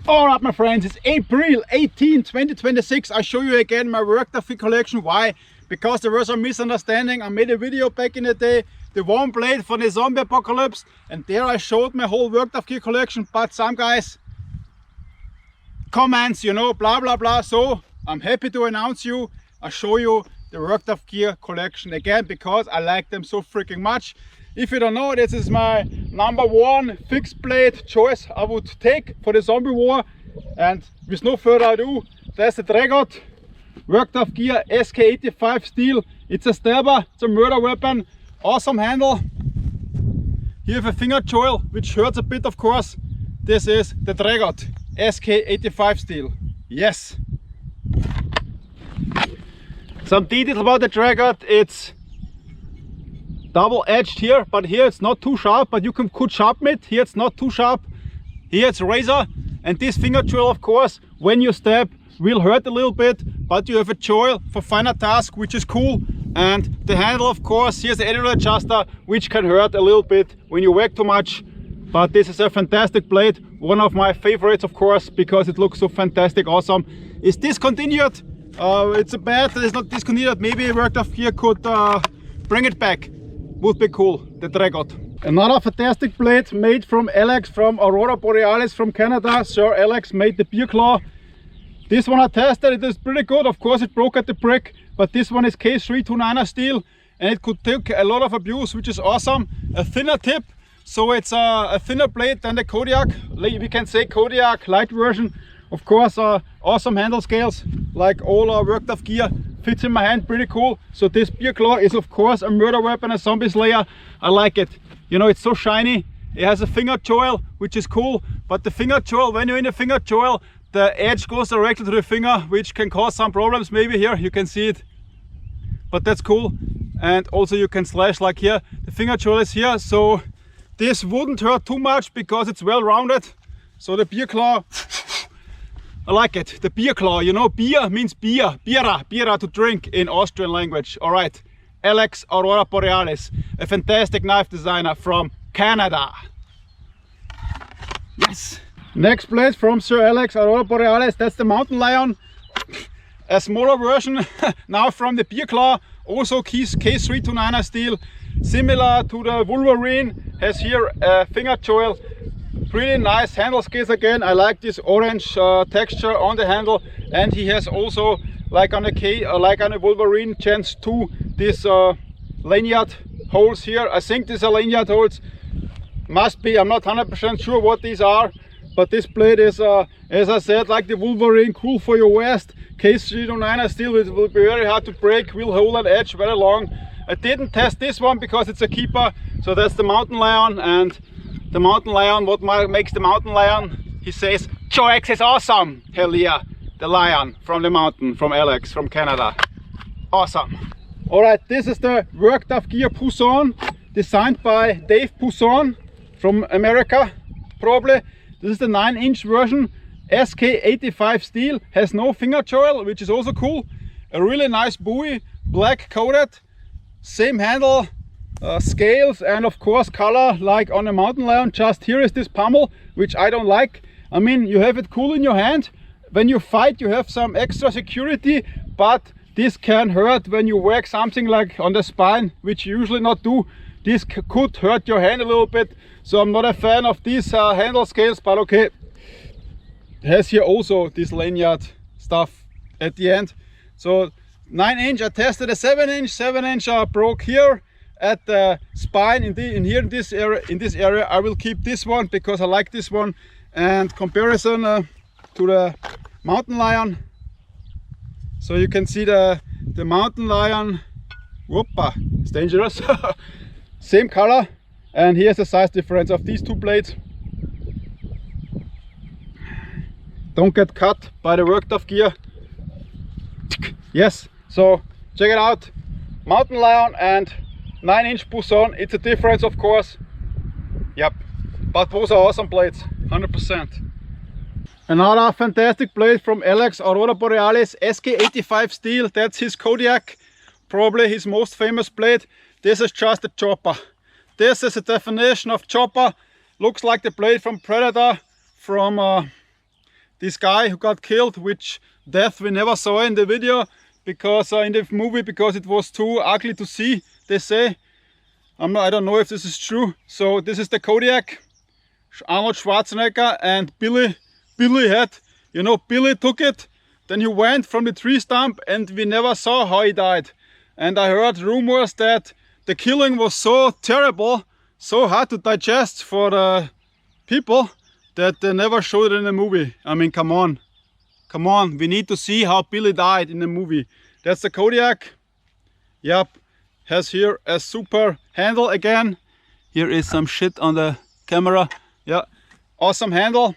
Alright my friends, it's April 18, 2026. I show you again my work Tuff collection. Why? Because there was a misunderstanding. I made a video back in the day, the one blade for the zombie apocalypse, and there I showed my whole work Tuff collection, but some guys comments, you know, blah blah blah. So I'm happy to announce you, I show you the work Tuff gear collection again because I like them so freaking much. If you don't know, this is my #1 fixed blade choice I would take for the zombie war. And with no further ado, that's the Dragot work Tuff gear SK85 steel. It's a stabber, it's a murder weapon, awesome handle. Here have a finger choil, which hurts a bit of course. This is the Dragot SK85 steel. Yes. Some details about the Dragot. It's double edged here, but here it's not too sharp, but you could sharpen it. Here it's not too sharp. Here it's razor, and this finger choil of course when you stab will hurt a little bit, but you have a choil for finer task, which is cool. And the handle of course, here's the angle adjuster, which can hurt a little bit when you whack too much. But this is a fantastic blade, one of my favorites of course, because it looks so fantastic awesome. It's discontinued. It's a bad that it's not discontinued. Maybe work Tuff here could bring it back. Would be cool, the Dragot. Another fantastic blade made from Alex from Aurora Borealis from Canada. Sir Alex made the beer claw. This one I tested, it is pretty good. Of course it broke at the brick, but this one is K329er steel and it could take a lot of abuse, which is awesome. A thinner tip, so it's a thinner blade than the Kodiak. We can say Kodiak light version. Of course awesome handle scales, like all our work Tuff gear. Fits in my hand pretty cool. So this beer claw is of course a murder weapon, a zombie slayer. I like it. You know, it's so shiny. It has a finger choil, which is cool, but the finger choil, when you're in the finger choil, the edge goes directly to the finger, which can cause some problems. Maybe here you can see it, but that's cool. And also you can slash like here. The finger choil is here, so this wouldn't hurt too much because it's well rounded. So the beer claw, I like it. The beer claw, you know, beer means beer, biera to drink in Austrian language. All right, Alex Aurora Borealis, a fantastic knife designer from Canada. Yes. Next blade from Sir Alex Aurora Borealis, that's the Mountain Lion. A smaller version now from the beer claw, also K329er steel, similar to the Wolverine, has here a finger choil. Really nice handle scales again. I like this orange texture on the handle, and he has also, like on a Wolverine Gen 2, this lanyard holes here. I think these are lanyard holes. Must be. I'm not 100% sure what these are, but this blade is, as I said, like the Wolverine, cool for your waist. K329er steel, it will be very hard to break. Will hold an edge very long. I didn't test this one because it's a keeper. So that's the Mountain Lion. And the Mountain Lion, what makes the Mountain Lion? He says, Joex is awesome! Hell yeah! The lion from the mountain, from Alex, from Canada. Awesome! Alright, this is the work Tuff gear Buson, designed by Dave Buson from America, probably. This is the 9-inch version, SK85 steel, has no finger choil, which is also cool. A really nice buoy, black coated, same handle, scales, and of course color like on a Mountain Lion. Just here is this pommel, which I don't like. I mean, you have it cool in your hand. When you fight you have some extra security, but this can hurt when you whack something like on the spine, which you usually not do. This could hurt your hand a little bit, so I'm not a fan of these handle scales, but okay. It has here also this lanyard stuff at the end. So 9-inch, I tested a 7-inch. 7-inch broke here at the spine in this area. I will keep this one because I like this one. And comparison to the Mountain Lion, so you can see the Mountain Lion, whoopa, it's dangerous. Same color, and here's the size difference of these two blades. Don't get cut by the work Tuff gear. Yes, so check it out, Mountain Lion and 9-inch Buson. It's a difference of course. Yep, but those are awesome blades, 100%. Another fantastic blade from Alex Aurora Borealis, SK85 steel. That's his Kodiak, probably his most famous blade. This is just a chopper. This is a definition of chopper. Looks like the blade from Predator, from this guy who got killed, which death we never saw in the video, because in the movie, because it was too ugly to see, they say. I don't know if this is true. So this is the Kodiak, Arnold Schwarzenegger, and Billy had, you know, Billy took it, then he went from the tree stump, and we never saw how he died. And I heard rumors that the killing was so terrible, so hard to digest for the people, that they never showed it in the movie. I mean, come on, we need to see how Billy died in the movie. That's the Kodiak. Yep, has here a super handle again. Here is some shit on the camera. Yeah, awesome handle.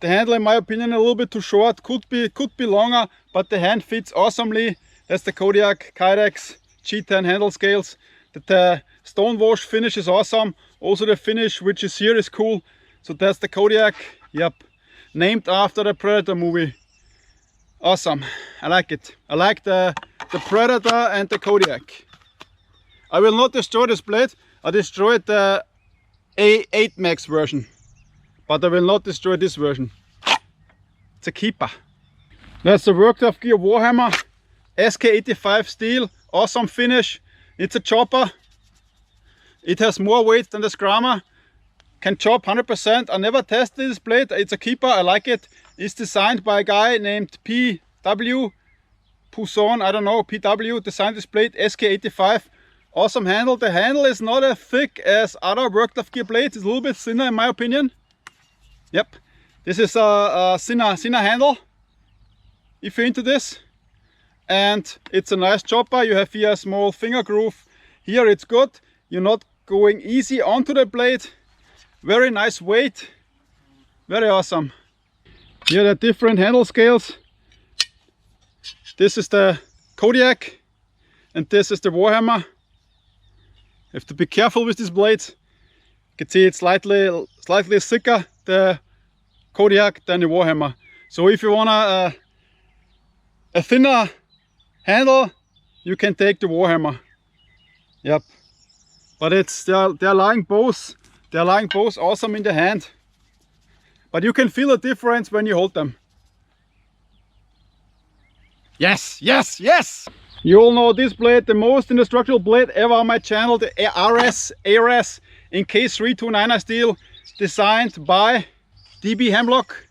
The handle, in my opinion, a little bit too short. Could be longer, but the hand fits awesomely. That's the Kodiak Kydex G10 handle scales. The stone wash finish is awesome. Also the finish, which is here, is cool. So that's the Kodiak. Yep, named after the Predator movie. Awesome, I like it. I like the Predator and the Kodiak. I will not destroy this blade. I destroyed the A8 Max version, but I will not destroy this version. It's a keeper. That's the Work Tough Gear Warhammer SK85 steel. Awesome finish. It's a chopper. It has more weight than the Scrammer. Can chop 100%. I never tested this blade. It's a keeper. I like it. It's designed by a guy named PW Buson. I don't know. PW designed this blade. SK85. Awesome handle. The handle is not as thick as other Work Tough Gear blades. It's a little bit thinner in my opinion. Yep. This is a thinner handle, if you're into this. And it's a nice chopper. You have here a small finger groove. Here it's good. You're not going easy onto the blade. Very nice weight. Very awesome. Here are different handle scales. This is the Kodiak and this is the Warhammer. You have to be careful with these blades. You can see it's slightly thicker, the Kodiak, than the Warhammer. So if you want a thinner handle, you can take the Warhammer. Yep. But they're lying both awesome in the hand. But you can feel the difference when you hold them. Yes, yes, yes! You all know this blade, the most indestructible blade ever on my channel, the ARS in K329 steel, designed by DB Hemlock.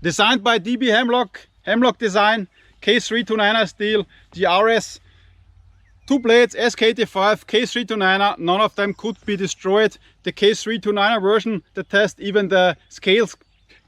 Designed by DB Hemlock, Hemlock design, K329 steel, the RS. Two blades, SK85, K329, none of them could be destroyed. The K329 version, the test, even the scales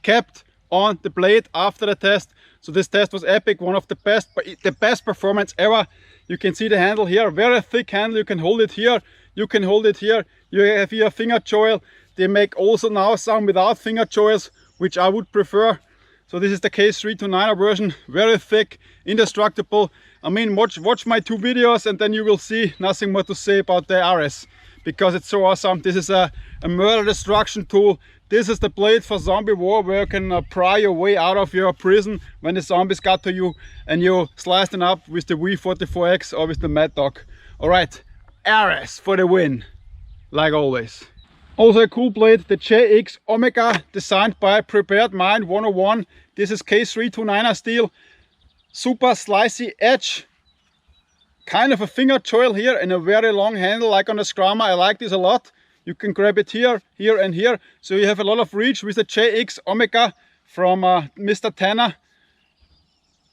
kept on the blade after the test. So this test was epic, one of the best performance ever. You can see the handle here, very thick handle. You can hold it here, you can hold it here. You have here a finger choil. They make also now some without finger choils, which I would prefer. So this is the K329 version, very thick, indestructible. I mean, watch my two videos and then you will see nothing more to say about the RS, because it's so awesome. This is a murder destruction tool. This is the blade for zombie war, where you can pry your way out of your prison when the zombies got to you and you slice them up with the V44X or with the Mad Dog. Alright, RS for the win, like always. Also a cool blade, the Joex Omega, designed by Prepared Mind 101. This is K329 steel. Super slicey edge, kind of a finger choil here, and a very long handle like on the Scrammer. I like this a lot. You can grab it here, here and here, so you have a lot of reach with the Joex Omega from Mr. Tanner.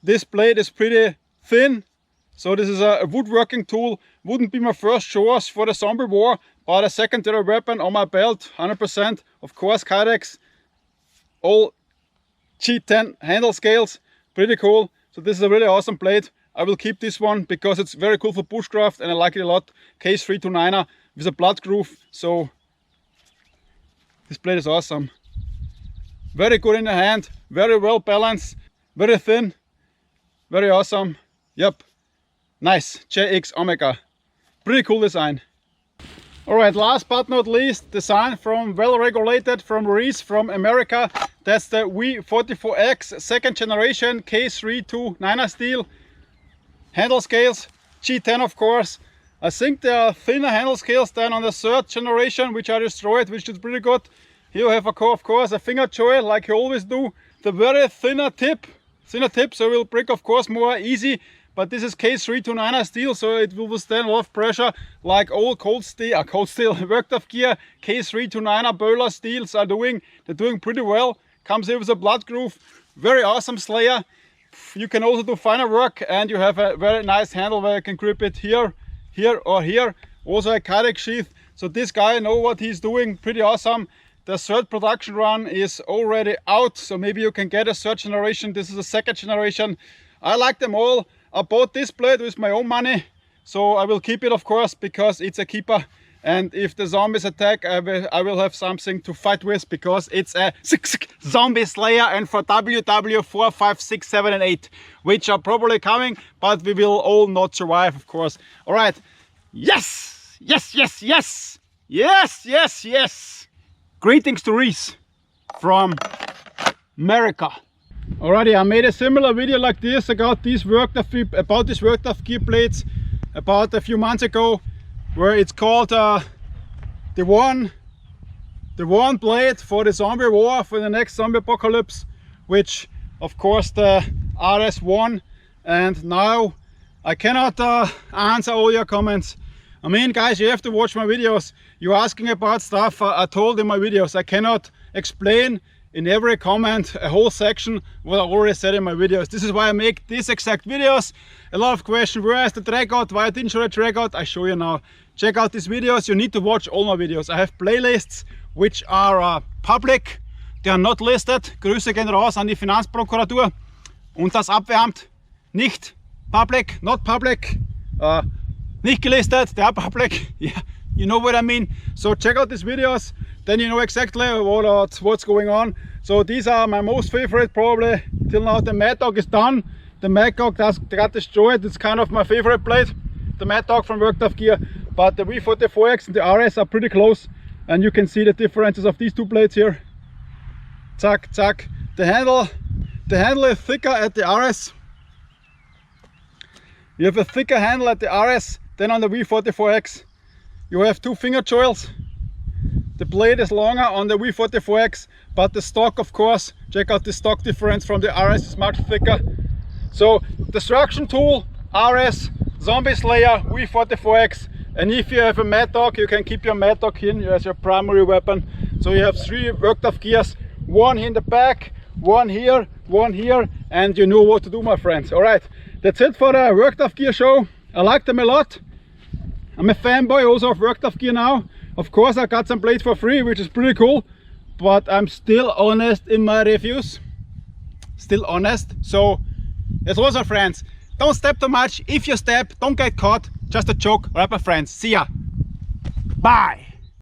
This blade is pretty thin, so this is a woodworking tool. Wouldn't be my first choice for the zombie war, but a secondary weapon on my belt, 100%. Of course, Kydex, all G10 handle scales, pretty cool. So this is a really awesome blade. I will keep this one because it's very cool for bushcraft and I like it a lot. K329 with a blood groove. So this blade is awesome. Very good in the hand, very well balanced, very thin, very awesome. Yep, nice, Joex Omega. Pretty cool design. Alright, last but not least, design from well regulated, from Reese, from America. That's the V44X second generation K329 steel. Handle scales, G10 of course. I think there are thinner handle scales than on the third generation, which I destroyed, which is pretty good. Here you have of course a finger choil like you always do. The very thinner tip, so it will break of course more easy. But this is K329 steel, so it will withstand a lot of pressure like all cold steel Werktoff gear K329 Böhler steels are doing. They're doing pretty well. Comes here with a blood groove. Very awesome slayer. You can also do finer work, and you have a very nice handle where you can grip it here, here or here. Also a Kodiak sheath. So this guy knows what he's doing. Pretty awesome. The third production run is already out, so maybe you can get a third generation. This is a second generation. I like them all. I bought this blade with my own money, so I will keep it of course because it's a keeper. And if the zombies attack, I will have something to fight with because it's a zombie slayer, and for WW 4, 5, 6, 7 and 8, which are probably coming, but we will all not survive of course. All right, yes, yes, yes, yes, yes, yes, yes. Greetings to Reese from America. Alrighty, I made a similar video like this about these Werktoff gear blades about a few months ago, where it's called the one blade for the zombie war, for the next zombie apocalypse, which of course the RS1. And now I cannot answer all your comments. I mean, guys, you have to watch my videos. You're asking about stuff I told in my videos. I cannot explain in every comment a whole section what I already said in my videos. This is why I make these exact videos. A lot of questions, where is the Dragot, why I didn't show the Dragot? I show you now. Check out these videos. You need to watch all my videos. I have playlists which are public. They are not listed. Grüße gehen raus an die Finanzprokuratur. Und das Abwehramt, nicht public, not public. Nicht gelistet, they are public. Yeah, you know what I mean. So check out these videos, then you know exactly what's going on. So these are my most favorite probably till now. The Mad Dog is done. The Mad Dog got destroyed. It's kind of my favorite blade, the Mad Dog from Werktoff gear. But the V44X and the RS are pretty close, and you can see the differences of these two blades here. Zack, zack. The handle is thicker at the RS. You have a thicker handle at the RS than on the V44X. You have two finger choils. The blade is longer on the V44X, but the stock, of course, check out the stock difference from the RS is much thicker. So destruction tool, RS, zombie slayer, V44X. And if you have a Mad Dog, you can keep your Mad Dog here as your primary weapon. So you have three Werktoff gears, one in the back, one here, and you know what to do, my friends. All right, that's it for the Werktoff gear show. I like them a lot. I'm a fanboy also of Werktoff gear now. Of course, I got some blades for free, which is pretty cool, but I'm still honest in my reviews. Still honest. So that's also, friends, don't step too much. If you step, don't get caught. Just a joke. All right, my friends. See ya. Bye.